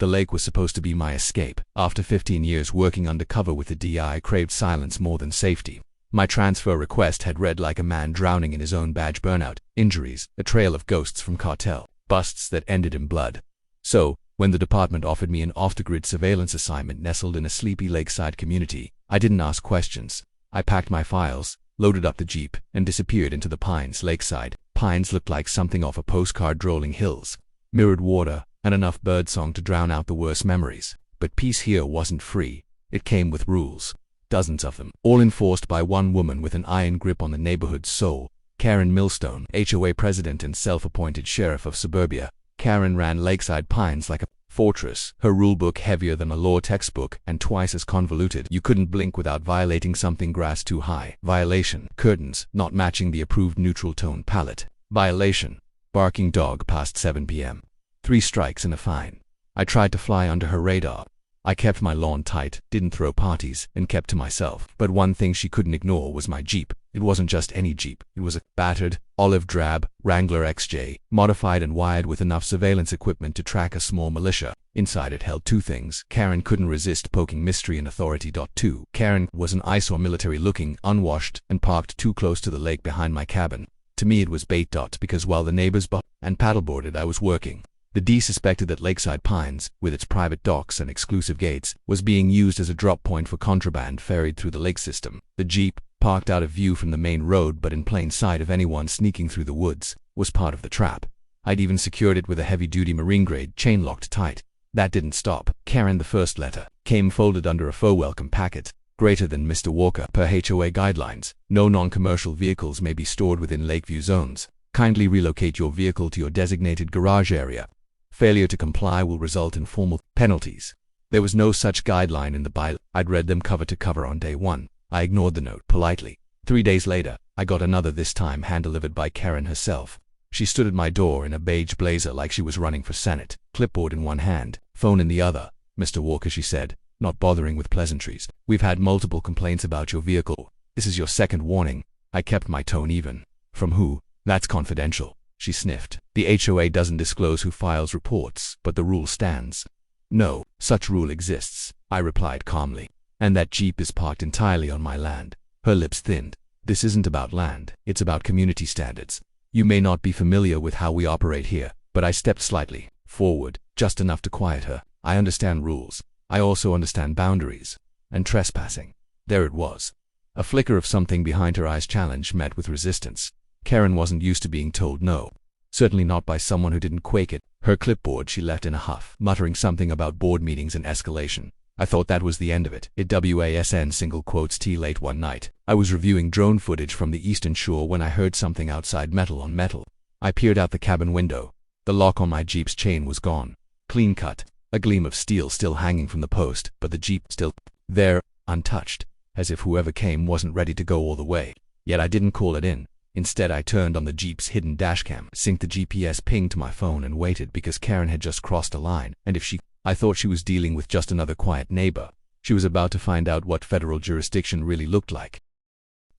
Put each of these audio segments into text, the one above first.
The lake was supposed to be my escape. After 15 years working undercover with the DI, I craved silence more than safety. My transfer request had read like a man drowning in his own badge. Burnout, injuries, a trail of ghosts from cartel busts that ended in blood. So, when the department offered me an off-the-grid surveillance assignment nestled in a sleepy lakeside community, I didn't ask questions. I packed my files, loaded up the Jeep, and disappeared into the pines. Lakeside pines looked like something off a postcard. Rolling hills, mirrored water, and enough birdsong to drown out the worst memories. But peace here wasn't free. It came with rules. Dozens of them, all enforced by one woman with an iron grip on the neighborhood's soul. Karen Millstone, HOA president and self-appointed sheriff of suburbia. Karen ran Lakeside Pines like a fortress, her rulebook heavier than a law textbook and twice as convoluted. You couldn't blink without violating something. Grass too high. Violation. Curtains not matching the approved neutral tone palette. Violation. Barking dog past 7 p.m. 3 strikes and a fine. I tried to fly under her radar. I kept my lawn tight, didn't throw parties, and kept to myself. But one thing she couldn't ignore was my Jeep. It wasn't just any Jeep. It was a battered, olive drab Wrangler XJ, modified and wired with enough surveillance equipment to track a small militia. Inside it held 2 things. Karen couldn't resist poking mystery and authority. 2. Karen was an eyesore, military-looking, unwashed, and parked too close to the lake behind my cabin. To me it was bait. Because while the neighbors and paddleboarded, I was working. The D suspected that Lakeside Pines, with its private docks and exclusive gates, was being used as a drop point for contraband ferried through the lake system. The Jeep, parked out of view from the main road but in plain sight of anyone sneaking through the woods, was part of the trap. I'd even secured it with a heavy-duty marine-grade chain locked tight. That didn't stop. Karen, the first letter, came folded under a faux welcome packet. Greater than Mr. Walker. Per HOA guidelines, no non-commercial vehicles may be stored within lakeview zones. Kindly relocate your vehicle to your designated garage area. Failure to comply will result in formal penalties. There was no such guideline in the bylaw. I'd read them cover to cover on day 1. I ignored the note politely. 3 days later, I got another, this time hand-delivered by Karen herself. She stood at my door in a beige blazer like she was running for Senate, clipboard in one hand, phone in the other. Mr. Walker, she said, not bothering with pleasantries. We've had multiple complaints about your vehicle. This is your second warning. I kept my tone even. From who? That's confidential. She sniffed. The HOA doesn't disclose who files reports, but the rule stands. No such rule exists, I replied calmly. And that Jeep is parked entirely on my land. Her lips thinned. This isn't about land, it's about community standards. You may not be familiar with how we operate here, but I stepped slightly forward, just enough to quiet her. I understand rules. I also understand boundaries. And trespassing. There it was. A flicker of something behind her eyes. Challenge met with resistance. Karen wasn't used to being told no. Certainly not by someone who didn't quake it. Her clipboard she left in a huff, muttering something about board meetings and escalation. I thought that was the end of it. WASN single quotes T. Late one night, I was reviewing drone footage from the eastern shore when I heard something outside. Metal on metal. I peered out the cabin window. The lock on my Jeep's chain was gone. Clean cut. A gleam of steel still hanging from the post, but the Jeep still there, untouched, as if whoever came wasn't ready to go all the way. Yet I didn't call it in. Instead, I turned on the Jeep's hidden dashcam, synced the GPS ping to my phone, and waited because Karen had just crossed a line, and if I thought she was dealing with just another quiet neighbor. She was about to find out what federal jurisdiction really looked like.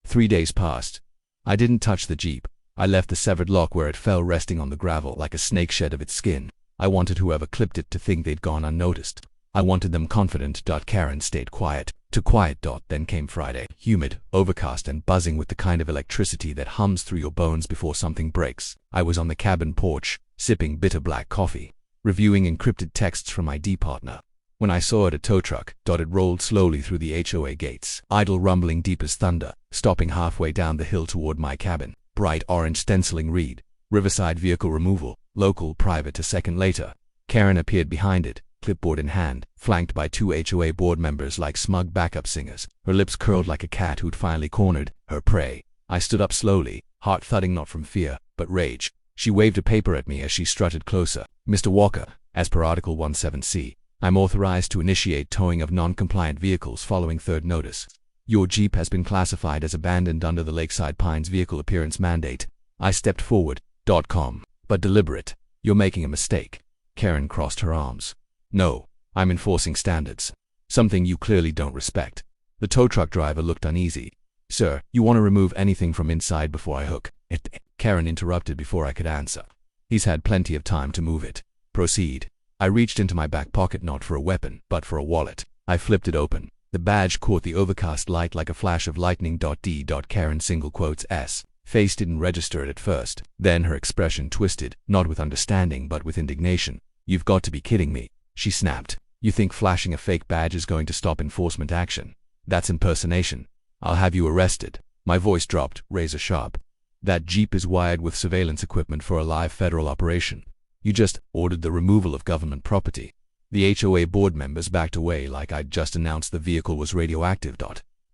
3 days passed. I didn't touch the Jeep. I left the severed lock where it fell, resting on the gravel like a snake shed of its skin. I wanted whoever clipped it to think they'd gone unnoticed. I wanted them confident. Karen stayed quiet. To quiet. Then came Friday. Humid, overcast, and buzzing with the kind of electricity that hums through your bones before something breaks. I was on the cabin porch, sipping bitter black coffee, reviewing encrypted texts from my D partner, when I saw it, a tow truck. It rolled slowly through the HOA gates, idle, rumbling deep as thunder, stopping halfway down the hill toward my cabin. Bright orange stenciling read, Riverside Vehicle Removal, Local Private. A second later, Karen appeared behind it, clipboard in hand, flanked by 2 HOA board members like smug backup singers, her lips curled like a cat who'd finally cornered her prey. I stood up slowly, heart thudding, not from fear, but rage. She waved a paper at me as she strutted closer. Mr. Walker, as per Article 17C, I'm authorized to initiate towing of non-compliant vehicles following third notice. Your Jeep has been classified as abandoned under the Lakeside Pines vehicle appearance mandate. I stepped forward. But deliberate. You're making a mistake. Karen crossed her arms. No, I'm enforcing standards. Something you clearly don't respect. The tow truck driver looked uneasy. Sir, you want to remove anything from inside before I hook it? Karen interrupted before I could answer. He's had plenty of time to move it. Proceed. I reached into my back pocket not for a weapon, but for a wallet. I flipped it open. The badge caught the overcast light like a flash of lightning. D. Karen S. Face didn't register it at first. Then her expression twisted, not with understanding but with indignation. "You've got to be kidding me," she snapped. "You think flashing a fake badge is going to stop enforcement action? That's impersonation. I'll have you arrested." My voice dropped, razor sharp. "That Jeep is wired with surveillance equipment for a live federal operation. You just ordered the removal of government property." The HOA board members backed away like I'd just announced the vehicle was radioactive.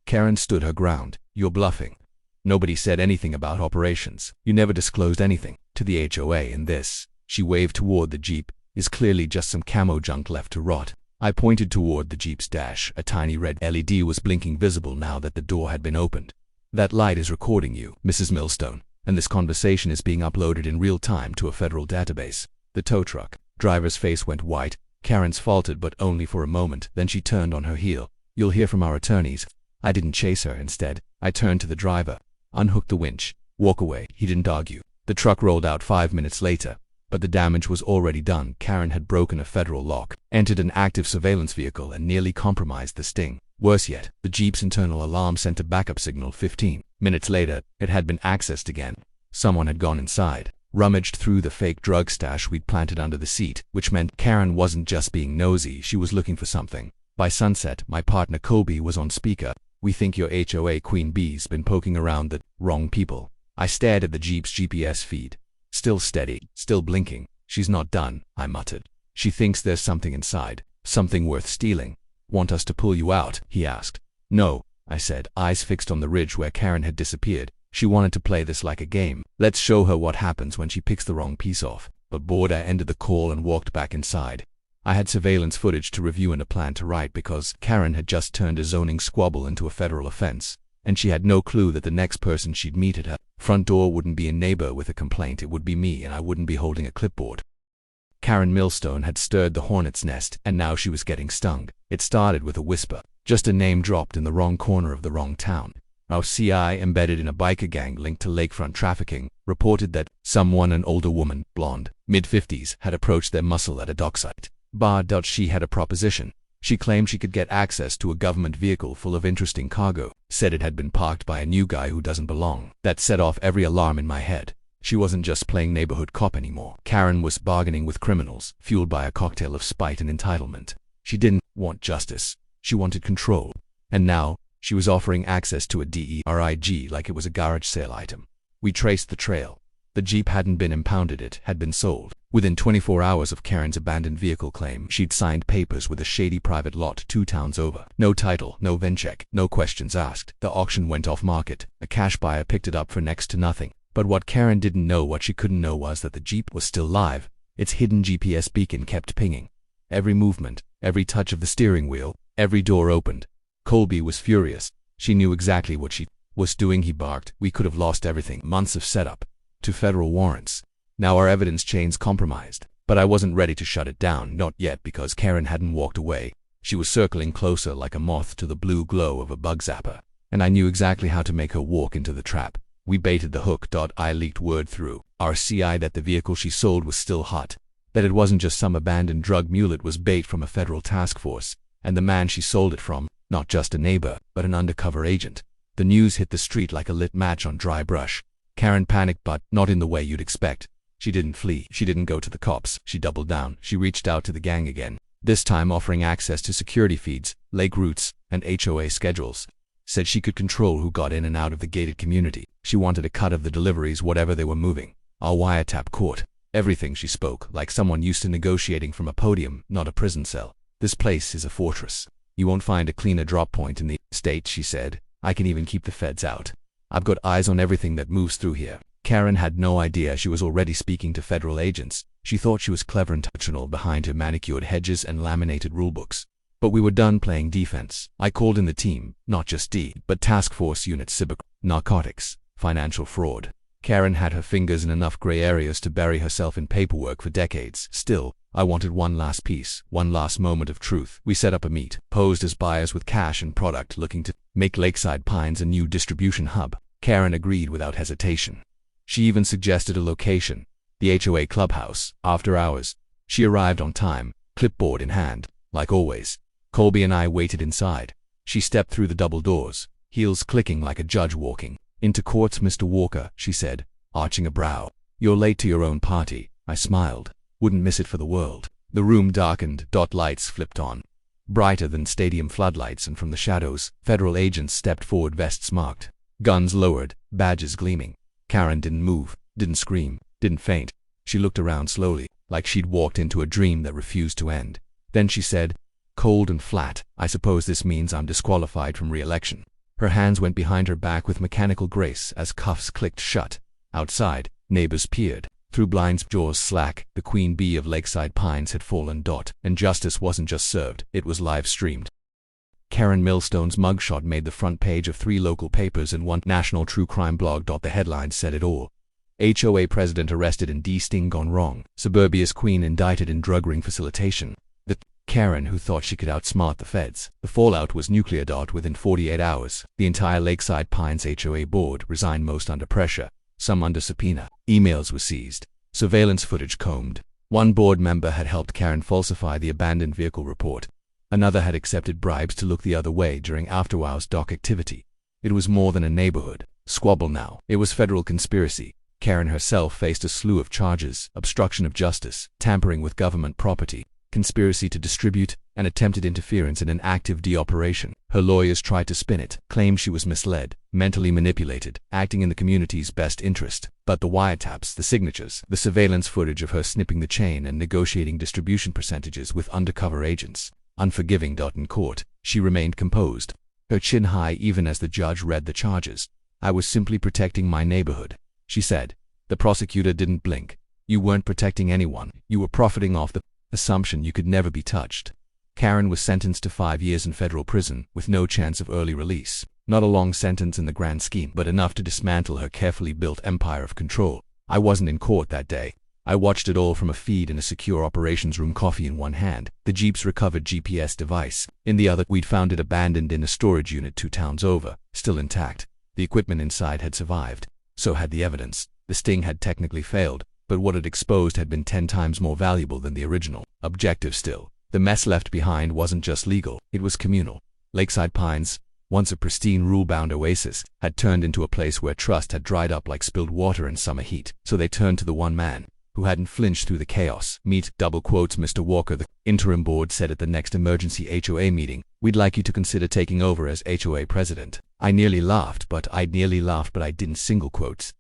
Karen stood her ground. "You're bluffing. Nobody said anything about operations. You never disclosed anything to the HOA, and this," she waved toward the Jeep, "is clearly just some camo junk left to rot." I pointed toward the Jeep's dash. A tiny red LED was blinking, visible now that the door had been opened. "That light is recording you, Mrs. Millstone, and this conversation is being uploaded in real time to a federal database." The tow truck driver's face went white. Karen's faltered, but only for a moment. Then she turned on her heel. "You'll hear from our attorneys." I didn't chase her. Instead, I turned to the driver. "Unhook the winch. Walk away." He didn't argue. The truck rolled out 5 minutes later, but the damage was already done. Karen had broken a federal lock, entered an active surveillance vehicle, and nearly compromised the sting. Worse yet, the Jeep's internal alarm sent a backup signal. 15 minutes later, it had been accessed again. Someone had gone inside, rummaged through the fake drug stash we'd planted under the seat, which meant Karen wasn't just being nosy, she was looking for something. By sunset, my partner Colby was on speaker. "We think your HOA Queen Bee's been poking around the wrong people." I stared at the Jeep's GPS feed. Still steady, still blinking. "She's not done," I muttered. "She thinks there's something inside, something worth stealing." "Want us to pull you out?" he asked. "No," I said, eyes fixed on the ridge where Karen had disappeared. She wanted to play this like a game. Let's show her what happens when she picks the wrong piece off. But bored, I ended the call and walked back inside. I had surveillance footage to review and a plan to write because Karen had just turned a zoning squabble into a federal offense, and she had no clue that the next person she'd meet at her front door wouldn't be a neighbor with a complaint. It would be me, and I wouldn't be holding a clipboard. Karen Millstone had stirred the hornet's nest, and now she was getting stung. It started with a whisper, just a name dropped in the wrong corner of the wrong town. Our CI, embedded in a biker gang linked to lakefront trafficking, reported that someone, an older woman, blonde, mid-50s, had approached their muscle at a docksite bar. She had a proposition. She claimed she could get access to a government vehicle full of interesting cargo, said it had been parked by a new guy who doesn't belong. That set off every alarm in my head. She wasn't just playing neighborhood cop anymore. Karen was bargaining with criminals, fueled by a cocktail of spite and entitlement. She didn't want justice. She wanted control. And now, she was offering access to a DERIG like it was a garage sale item. We traced the trail. The Jeep hadn't been impounded, it had been sold. Within 24 hours of Karen's abandoned vehicle claim, she'd signed papers with a shady private lot 2 towns over. No title, no VIN check, no questions asked. The auction went off market. A cash buyer picked it up for next to nothing. But what Karen didn't know, what she couldn't know, was that the Jeep was still live. Its hidden GPS beacon kept pinging. Every movement, every touch of the steering wheel, every door opened. Colby was furious. She knew exactly what she was doing, he barked. We could have lost everything. Months of setup. 2 federal warrants. Now our evidence chain's compromised. But I wasn't ready to shut it down, not yet, because Karen hadn't walked away. She was circling closer like a moth to the blue glow of a bug zapper. And I knew exactly how to make her walk into the trap. We baited the hook. I leaked word through our CI that the vehicle she sold was still hot. That it wasn't just some abandoned drug mule, it was bait from a federal task force. And the man she sold it from, not just a neighbor, but an undercover agent. The news hit the street like a lit match on dry brush. Karen panicked, but not in the way you'd expect. She didn't flee. She didn't go to the cops. She doubled down. She reached out to the gang again, this time offering access to security feeds, lake routes, and HOA schedules. Said she could control who got in and out of the gated community. She wanted a cut of the deliveries, whatever they were moving. Our wiretap caught everything. She spoke like someone used to negotiating from a podium, not a prison cell. "This place is a fortress. You won't find a cleaner drop point in the state," she said. "I can even keep the feds out. I've got eyes on everything that moves through here." Karen had no idea she was already speaking to federal agents. She thought she was clever and intentional behind her manicured hedges and laminated rulebooks. But we were done playing defense. I called in the team, not just D, but task force units, cyber, narcotics, financial fraud. Karen had her fingers in enough gray areas to bury herself in paperwork for decades. Still, I wanted one last piece, one last moment of truth. We set up a meet, posed as buyers with cash and product, looking to make Lakeside Pines a new distribution hub. Karen agreed without hesitation. She even suggested a location, the HOA clubhouse. After hours, She arrived on time, clipboard in hand, like always. Colby and I waited inside. She stepped through the double doors, heels clicking like a judge walking. "Into courts, Mr. Walker," she said, arching a brow. "You're late to your own party." I smiled. Wouldn't miss it for the world. The room darkened, lights flipped on, brighter than stadium floodlights, and from the shadows, federal agents stepped forward, vests marked, guns lowered, badges gleaming. Karen didn't move, didn't scream, didn't faint. She looked around slowly, like she'd walked into a dream that refused to end. Then she said, cold and flat, "I suppose this means I'm disqualified from re-election." Her hands went behind her back with mechanical grace as cuffs clicked shut. Outside, neighbors peered through blinds, jaws slack. The queen bee of Lakeside Pines had fallen. And justice wasn't just served, it was live streamed. Karen Millstone's mugshot made the front page of 3 local papers and 1 national true crime blog. The headlines said it all. HOA president arrested in D. Sting gone wrong. Suburbia's queen indicted in drug ring facilitation. The Karen who thought she could outsmart the feds. The fallout was nuclear. Within 48 hours, the entire Lakeside Pines HOA board resigned, most under pressure, some under subpoena. Emails were seized. Surveillance footage combed. One board member had helped Karen falsify the abandoned vehicle report. Another had accepted bribes to look the other way during after-hours dock activity. It was more than a neighborhood squabble now. It was federal conspiracy. Karen herself faced a slew of charges: obstruction of justice, tampering with government property, conspiracy to distribute, and attempted interference in an active D operation. Her lawyers tried to spin it, claimed she was misled, mentally manipulated, acting in the community's best interest. But the wiretaps, the signatures, the surveillance footage of her snipping the chain and negotiating distribution percentages with undercover agents. Unforgiving. In court, she remained composed, her chin high even as the judge read the charges. "I was simply protecting my neighborhood," she said. The prosecutor didn't blink. "You weren't protecting anyone. You were profiting off the assumption you could never be touched." Karen was sentenced to 5 years in federal prison with no chance of early release. Not a long sentence in the grand scheme, but enough to dismantle her carefully built empire of control. I wasn't in court that day. I watched it all from a feed in a secure operations room, coffee in one hand, the Jeep's recovered GPS device in the other. We'd found it abandoned in a storage unit 2 towns over, still intact. The equipment inside had survived. So had the evidence. The sting had technically failed, but what it exposed had been 10 times more valuable than the original. Objective still. The mess left behind wasn't just legal, it was communal. Lakeside Pines, once a pristine rule-bound oasis, had turned into a place where trust had dried up like spilled water in summer heat. So they turned to the one man who hadn't flinched through the chaos. "Meet, double quotes, Mr. Walker," the interim board said at the next emergency HOA meeting. "We'd like you to consider taking over as HOA president." I nearly laughed, but I didn't, single quotes,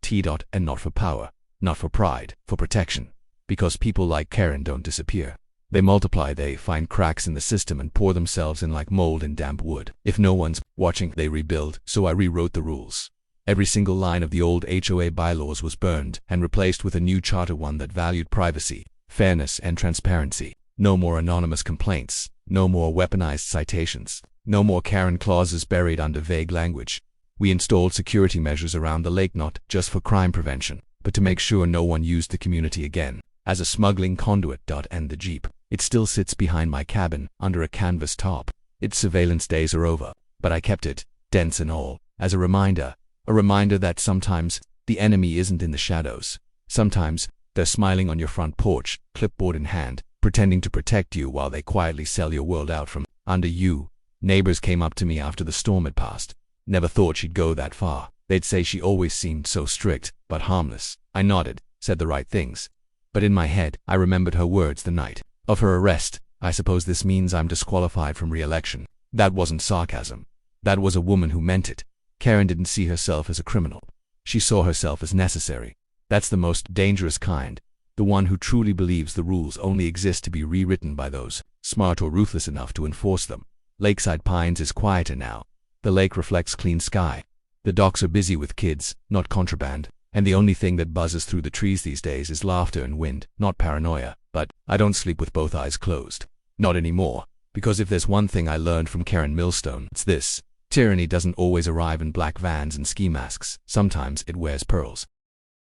and not for power, not for pride, for protection. Because people like Karen don't disappear. They multiply. They find cracks in the system and pour themselves in like mold in damp wood. If no one's watching, they rebuild. So I rewrote the rules. Every single line of the old HOA bylaws was burned and replaced with a new charter, one that valued privacy, fairness, and transparency. No more anonymous complaints, no more weaponized citations, no more Karen clauses buried under vague language. We installed security measures around the lake, not just for crime prevention, but to make sure no one used the community again as a smuggling conduit. And the Jeep, it still sits behind my cabin under a canvas top. Its surveillance days are over, but I kept it, dents and all, as a reminder that sometimes the enemy isn't in the shadows. Sometimes they're smiling on your front porch, clipboard in hand, pretending to protect you while they quietly sell your world out from under you. Neighbors came up to me after the storm had passed. Never thought she'd go that far. They'd say she always seemed so strict, but harmless. I nodded, said the right things. But in my head, I remembered her words the night of her arrest. "I suppose this means I'm disqualified from re-election." That wasn't sarcasm. That was a woman who meant it. Karen didn't see herself as a criminal. She saw herself as necessary. That's the most dangerous kind. The one who truly believes the rules only exist to be rewritten by those smart or ruthless enough to enforce them. Lakeside Pines is quieter now. The lake reflects clean sky. The docks are busy with kids, not contraband. And the only thing that buzzes through the trees these days is laughter and wind, not paranoia. But I don't sleep with both eyes closed. Not anymore. Because if there's one thing I learned from Karen Millstone, it's this. Tyranny doesn't always arrive in black vans and ski masks. Sometimes it wears pearls.